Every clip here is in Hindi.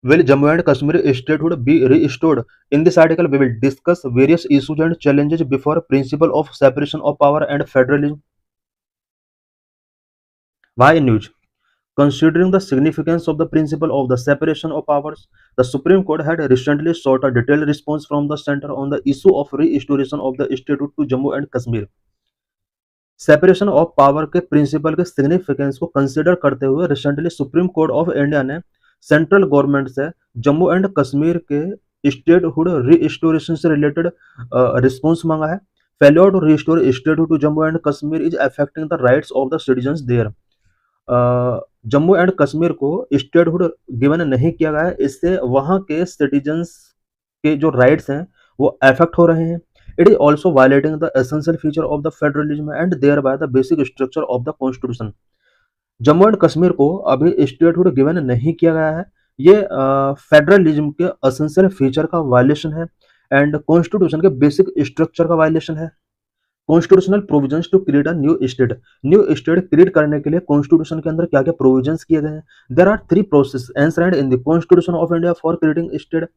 Will Jammu and Kashmir statehood be restored? In this article, we will discuss various issues and challenges before principle of separation of power and federalism. Why news? Considering the significance of the principle of the separation of powers, the Supreme Court had recently sought a detailed response from the center on the issue of restoration of the statehood to Jammu and Kashmir. Separation of power के प्रिंसिपल के सिग्निफिकेंस को कंसिडर करते हुए recently Supreme Court of India ने सेंट्रल गवर्नमेंट से जम्मू एंड कश्मीर के स्टेटहुड रिस्टोरेशन से रिलेटेड रिस्पॉन्स मांगा है। Failure to restore statehood to Jammu and Kashmir is affecting the rights of the citizens there. Jammu and Kashmir को स्टेटहुड गिवन नहीं किया गया है, इससे वहां के सिटीजन्स के जो राइट्स हैं वो अफेक्ट हो रहे हैं। It is also violating the essential feature of the federalism and thereby the basic structure of the constitution. Jammu and Kashmir को अभी स्टेटहुड गिवन नहीं किया गया है, ये फेडरलिज्म के एसेंशियल फीचर का वायलेशन है एंड कॉन्स्टिट्यूशन के बेसिक स्ट्रक्चर का वायलेशन है। Constitutional provisions to create a new state create करने के लिए कॉन्स्टिट्यूशन के अंदर क्या क्या प्रोविजंस किए गए हैं। There are 3 process enshrined in the constitution of India for creating state.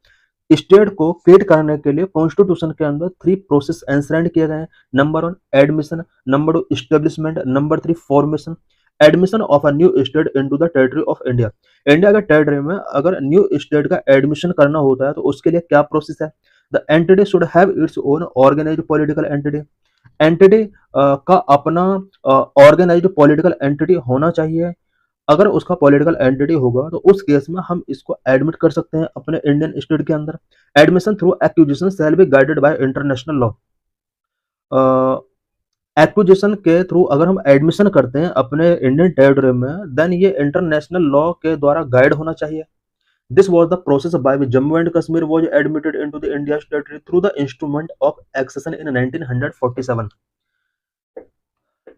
State को क्रिएट करने के लिए कॉन्स्टिट्यूशन के अंदर 3 प्रोसेस एंश्राइंड किए गए हैं। Number 1 admission, number 2 establishment, number 3 formation. Admission of a new state into the territory of India. India के टेरिटरी में अगर न्यू स्टेट का एडमिशन करना होता है तो उसके लिए क्या प्रोसेस है। The entity should have its own organised political entity. Entity का अपना ऑर्गेनाइज्ड पॉलिटिकल एंटिटी होना चाहिए। अगर उसका पॉलिटिकल एंटिटी होगा तो उस केस में हम इसको एडमिट कर सकते हैं अपने इंडियन स्टेट के अंदर। Admission through acquisition shall be guided by international law. Acquisition के थ्रू अगर हम एडमिशन करते हैं अपने इंडियन टेरिटरी में, देन ये इंटरनेशनल लॉ के द्वारा गाइड होना चाहिए। This was the process by which Jammu and Kashmir was admitted into the India territory through the instrument of accession in 1947।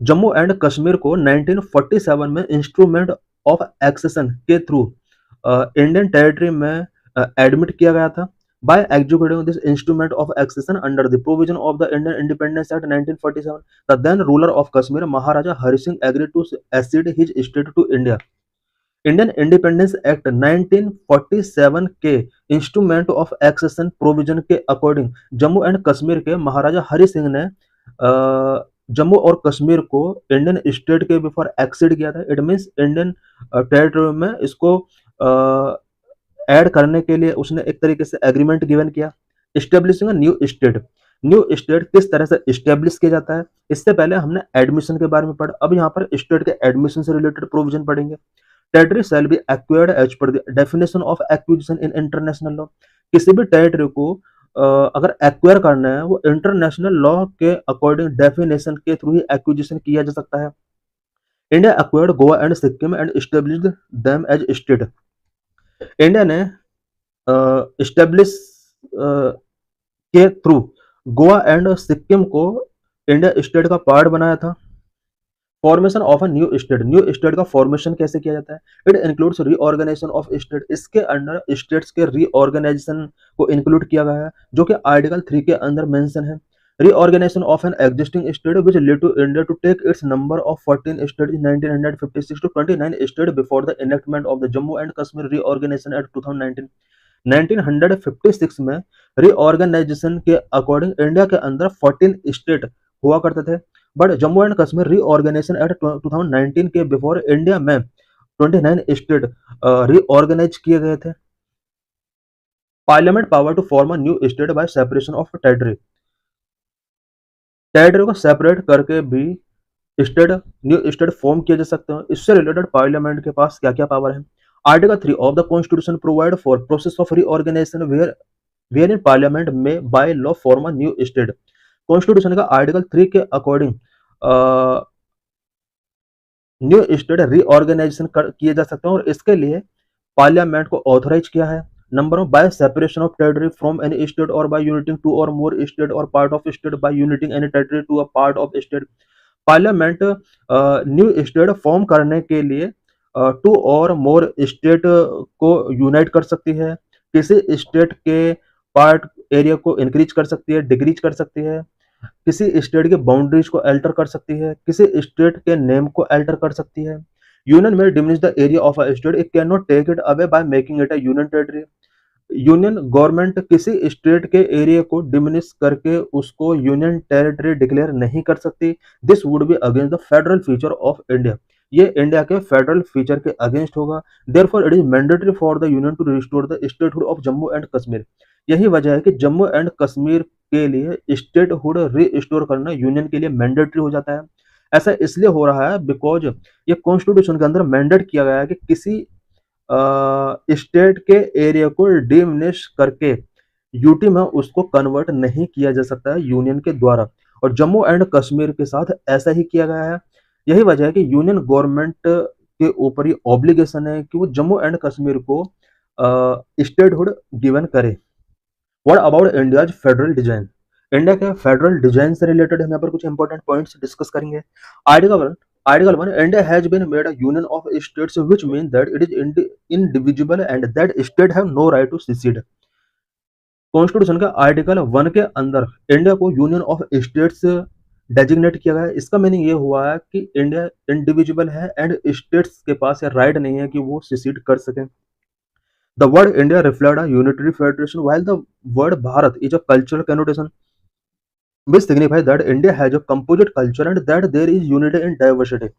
Jammu and Kashmir को 1947 में इंस्ट्रूमेंट ऑफ एक्सेशन के थ्रू इंडियन टेरिटरी में एडमिट किया गया था। By executing this instrument of accession under the provision of the Indian Independence Act 1947, the then ruler of Kashmir, Maharaja Hari Singh, agreed to accede his state to India. Indian independence act 1947 के इंस्ट्रूमेंट ऑफ एक्सेशन प्रोविजन के अकॉर्डिंग जम्मू एंड कश्मीर के महाराजा हरि सिंह ने जम्मू और कश्मीर को इंडियन स्टेट के बिफोर एक्सेड किया था। इट मीन्स इंडियन टेरिटरी में इसको ऐड करने के लिए उसने एक तरीके से एग्रीमेंट गिवन किया। एस्टेब्लिशिंग न्यू स्टेट किस तरह से एस्टेब्लिश किया जाता है, इससे पहले हमने एडमिशन के बारे में पढ़ा, अब यहाँ पर स्टेट के एडमिशन से रिलेटेड प्रोविजन पढ़ेंगे। Territory shall be acquired as per the definition of acquisition in international law. किसी भी टेरिटरी को अगर एक्वायर करना है वो इंटरनेशनल लॉ के अकॉर्डिंग डेफिनेशन के थ्रू ही एक्विजिशन किया जा सकता है। India acquired Goa and Sikkim and established them as state. India ने एस्टेब्लिश के थ्रू गोवा एंड सिक्किम को इंडिया स्टेट का पार्ट बनाया था। Formation of a new state का फॉर्मेशन कैसे किया जाता है। It includes reorganisation of state. इसके अंदर स्टेट्स के रीऑर्गेनाइजेशन को इंक्लूड किया गया है जो कि आर्टिकल 3 के अंदर मेंशन है। Reorganization of an existing state which led to India to take its number of 14 states in 1956 to 29 states before the enactment of the Jammu and Kashmir Reorganization Act 2019। 1956 में रीऑर्गेनाइजेशन के अकॉर्डिंग इंडिया के अंदर 14 स्टेट हुआ करते थे, but Jammu and Kashmir reorganisation act 2019 के बिफोर इंडिया में 29 स्टेट रीऑर्गेनाइज किए गए थे। Parliament power to form a new state by separation of territory. Territory को सेपरेट करके भी न्यू स्टेट फॉर्म किए जा सकते हैं। इससे रिलेटेड पार्लियामेंट के पास क्या क्या पावर है। Article 3 of the constitution provide for process of reorganisation where in parliament में by law form a new state. Constitution का आर्टिकल 3 के अकॉर्डिंग न्यू स्टेट रीऑर्गेनाइजेशन किए जा सकते हैं और इसके लिए पार्लियामेंट को ऑथोराइज किया है। Number of by separation of territory from any state or by uniting two or more state or part of state by uniting any territory to a part of state. Parliament new state form करने के लिए 2 और मोर स्टेट को यूनाइट कर सकती है। किसी स्टेट के पार्ट एरिया को इंक्रीज कर सकती है, डिक्रीज कर सकती है, किसी स्टेट के बाउंड्रीज को अल्टर कर सकती है, किसी स्टेट के नेम को अल्टर कर सकती है, Union may diminish the area of a state, it cannot take it away by making it a union territory. Union government किसी स्टेट के एरिया को डिमिनिश करके उसको यूनियन टेरिटरी डिक्लेयर नहीं कर सकती। This would be against the federal feature of India, ये इंडिया के फेडरल फीचर के अगेंस्ट होगा। Therefore it is mandatory for the union to restore the statehood of Jammu and Kashmir. यही वजह है कि जम्मू एंड कश्मीर के लिए स्टेटहुड रीस्टोर करना यूनियन के लिए मैंडेटरी हो जाता है। ऐसा इसलिए हो रहा है बिकॉज ये कॉन्स्टिट्यूशन के अंदर मैंडेट किया गया है कि किसी स्टेट के एरिया को डिमिनिश करके यूटी में उसको कन्वर्ट नहीं किया जा सकता है यूनियन के द्वारा, और जम्मू एंड कश्मीर के साथ ऐसा ही किया गया है। यही वजह है कि यूनियन गवर्नमेंट के ऊपर ये ऑब्लिगेशन है कि वो जम्मू एंड कश्मीर को स्टेटहुड गिवन करे। What about India's federal design? India के फेडरल डिजाइन से रिलेटेड हम यहाँ पर कुछ इंपॉर्टेंट पॉइंट्स डिस्कस करेंगे। Article 1, India has been made a union of states, which means that it is indivisible and that state have no right to secede. Constitution का आर्टिकल 1 के अंदर इंडिया को यूनियन ऑफ स्टेट्स डेजिग्नेट किया गया है। इसका मीनिंग ये हुआ है कि इंडिया इंडिविजुअल है एंड स्टेट्स के पास ये राइट नहीं है कि वो सिसीड कर सकें। The word India reflects a unitary federation, while the word Bharat is a cultural connotation, which signifies that India has a composite culture and that there is unity in diversity.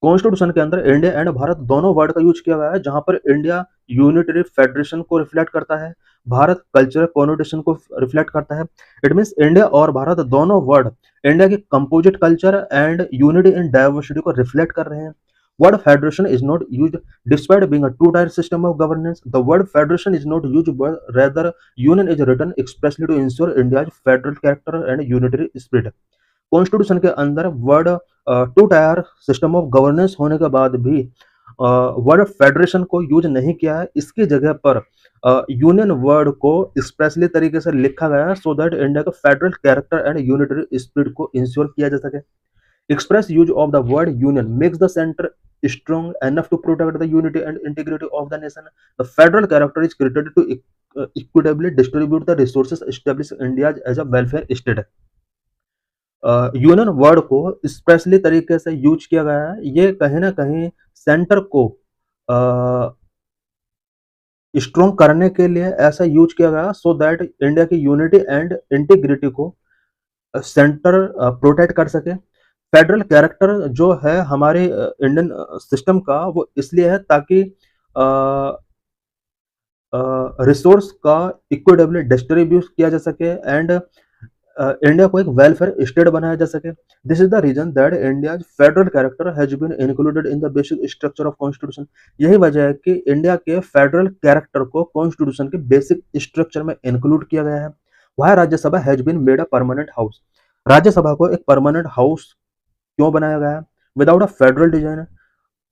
Constitution के अंदर इंडिया एंड भारत दोनों वर्ड का यूज किया गया है, जहां पर इंडिया यूनिटरी फेडरेशन को रिफ्लेक्ट करता है, भारत कल्चरल कॉनोटेशन को रिफ्लेक्ट करता है। इट मींस इंडिया और भारत दोनों वर्ड इंडिया के composite culture and unity in diversity को रिफ्लेक्ट कर रहे हैं। Word federation is not used despite being a two-tier system of governance. The word federation is not used, but rather union is written expressly to ensure India's federal character and unitary spirit. Constitution के अंदर word two tier system of governance होने के बाद भी वर्ड फेडरेशन को यूज नहीं किया है। इसकी जगह पर यूनियन वर्ड को एक्सप्रेसली तरीके से लिखा गया है सो दैट इंडिया का federal character and unitary spirit को इंश्योर किया जा सके। Express use of the word union makes the center strong enough to protect the unity and integrity of the nation. The federal character is created to equitably distribute the resources, establish India as a welfare state. Union word को स्पेशली तरीके से यूज किया गया है, ये कहीं ना कहीं सेंटर को स्ट्रॉन्ग करने के लिए ऐसा यूज किया गया सो दैट इंडिया की यूनिटी एंड इंटीग्रिटी को सेंटर प्रोटेक्ट कर सके। फेडरल कैरेक्टर जो है हमारे इंडियन सिस्टम का वो इसलिए है ताकि रिसोर्स का इक्विटेबली डिस्ट्रीब्यूट किया जा सके एंड इंडिया को एक वेलफेयर स्टेट बनाया जा सके। This is the reason that India federal character has been included in the basic structure of constitution. यही वजह है कि इंडिया के फेडरल कैरेक्टर को कॉन्स्टिट्यूशन के बेसिक स्ट्रक्चर में इंक्लूड किया गया है। वह Rajya Sabha has been made a permanent house. Rajya Sabha को एक परमानेंट हाउस क्यों बनाया गया? Without a federal design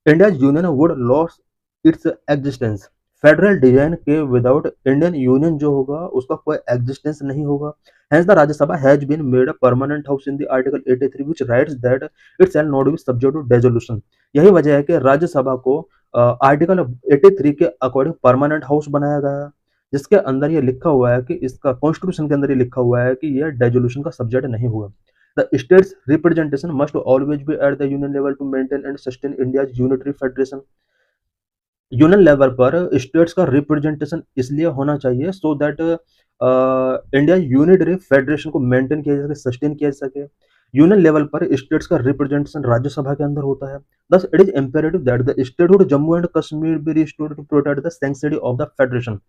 India union would lose its existence. Federal design के विदाउट इंडियन यूनियन जो होगा उसका कोई एग्जिस्टेंस नहीं होगा। Hence the Rajya Sabha has been made a permanent house in the Article 83 which writes that it shall not be subject to dissolution. यही वजह है कि राज्यसभा को आर्टिकल 83 के अकॉर्डिंग परमानेंट हाउस बनाया गया, जिसके अंदर ये लिखा हुआ है कि इसका कॉन्स्टिट्यूशन के अंदर ये लिखा हुआ है कि यह डिसोल्यूशन का सब्जेक्ट नहीं होगा। The states representation must always be at the union level to maintain and sustain India's unitary federation. Union level पर स्टेट्स का रिप्रेजेंटेशन इसलिए होना चाहिए so that India unitary federation को मेंटेन किया जा सके, सस्टेन किया जा सके। यूनियन लेवल पर स्टेट्स का रिप्रेजेंटेशन राज्यसभा के अंदर होता है। Thus, it is imperative that the statehood Jammu and Kashmir be restored to protect the sanctity of the federation.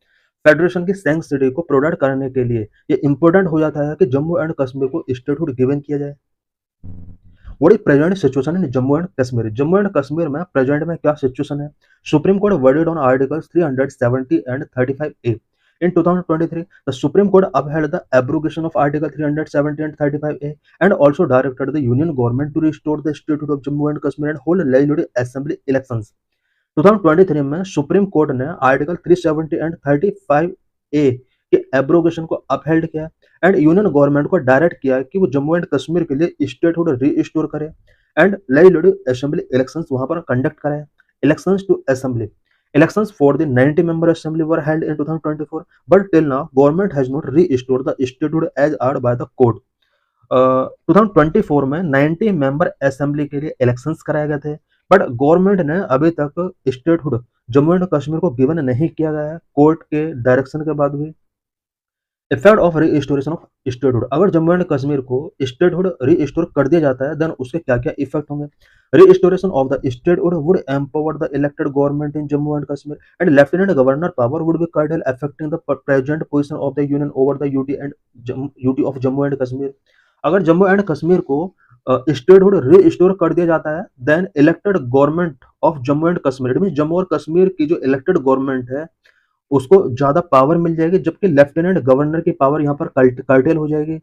Federation की सैंक्टिटी को प्रोटेक्ट करने के लिए ये इंपॉर्टेंट हो जाता है कि जम्मू एंड कश्मीर को स्टेटहुड गिवन किया जाए। What is present situation in Jammu and Kashmir? Jammu and Kashmir में प्रेजेंट में क्या सिचुएशन है? Supreme court worded on articles 370 and 35A in 2023 the Supreme Court upheld the abrogation of article 370 and 35A and also directed the union government to restore the statehood of Jammu and Kashmir and hold legislative assembly elections। 2023 में सुप्रीम कोर्ट ने आर्टिकल 370 एंड 35A के एब्रोगेशन को अपहेल्ड किया एंड यूनियन गवर्नमेंट को डायरेक्ट किया कि वो जम्मू एंड कश्मीर के लिए स्टेटहुड रीस्टोर करे एंड लेजिस्लेटिव असेंबली इलेक्शंस वहां पर कंडक्ट करें। Elections to assembly Elections for the 90-member assembly were held in 2024, but till now, government has not restored the statehood as ordered by the court. 2024 में 90 मेंबर असेंबली के लिए इलेक्शंस कराए गए थे, बट गवर्नमेंट ने अभी तक स्टेटहुड जम्मू एंड कश्मीर को गिवन नहीं किया गया है कोर्ट के डायरेक्शन के बाद भी। Effect of restoration of statehood, अगर जम्मू एंड कश्मीर को स्टेटहुड रीस्टोर कर दिया जाता है देन उसके क्या क्या इफेक्ट होंगे। Restoration of the statehood would empower the elected government in Jammu and Kashmir and lieutenant governor power would be cartel affecting the present position of the union over the UT of Jammu and Kashmir. अगर जम्मू एंड कश्मीर को स्टेटहुड रीस्टोर कर दिया जाता है then elected government of Jammu and Kashmir, it mean Jammu और कश्मीर की जो इलेक्टेड गवर्नमेंट है उसको ज़्यादा पावर मिल जाएगी, जबकि लेफ्टिनेंट गवर्नर की पावर यहाँ पर कर्टेल हो जाएगी।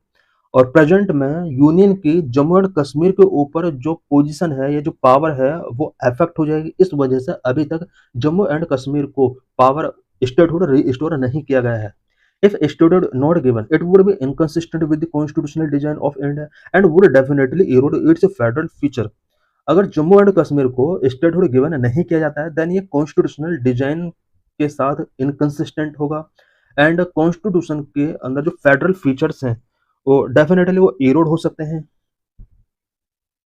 और प्रेजेंट में यूनियन की जम्मू एंड कश्मीर के ऊपर जो पोजीशन है या जो पावर है वो अफेक्ट हो जाएगी। इस वजह से अभी तक जम्मू एंड कश्मीर को पावर स्टेटहुड रिस्टोर नहीं किया गया है। If statehood not given it would be inconsistent with the constitutional design of India and would definitely Erode it's federal feature. अगर जम्मू एंड कश्मीर को स्टेटहुड गिवन नहीं किया जाता है देन ये कॉन्स्टिट्यूशनल डिजाइन के साथ इनकंसिस्टेंट होगा एंड कॉन्स्टिट्यूशन के अंदर जो फेडरल फीचर्स हैं वो डेफिनेटली वो इरोड हो सकते हैं।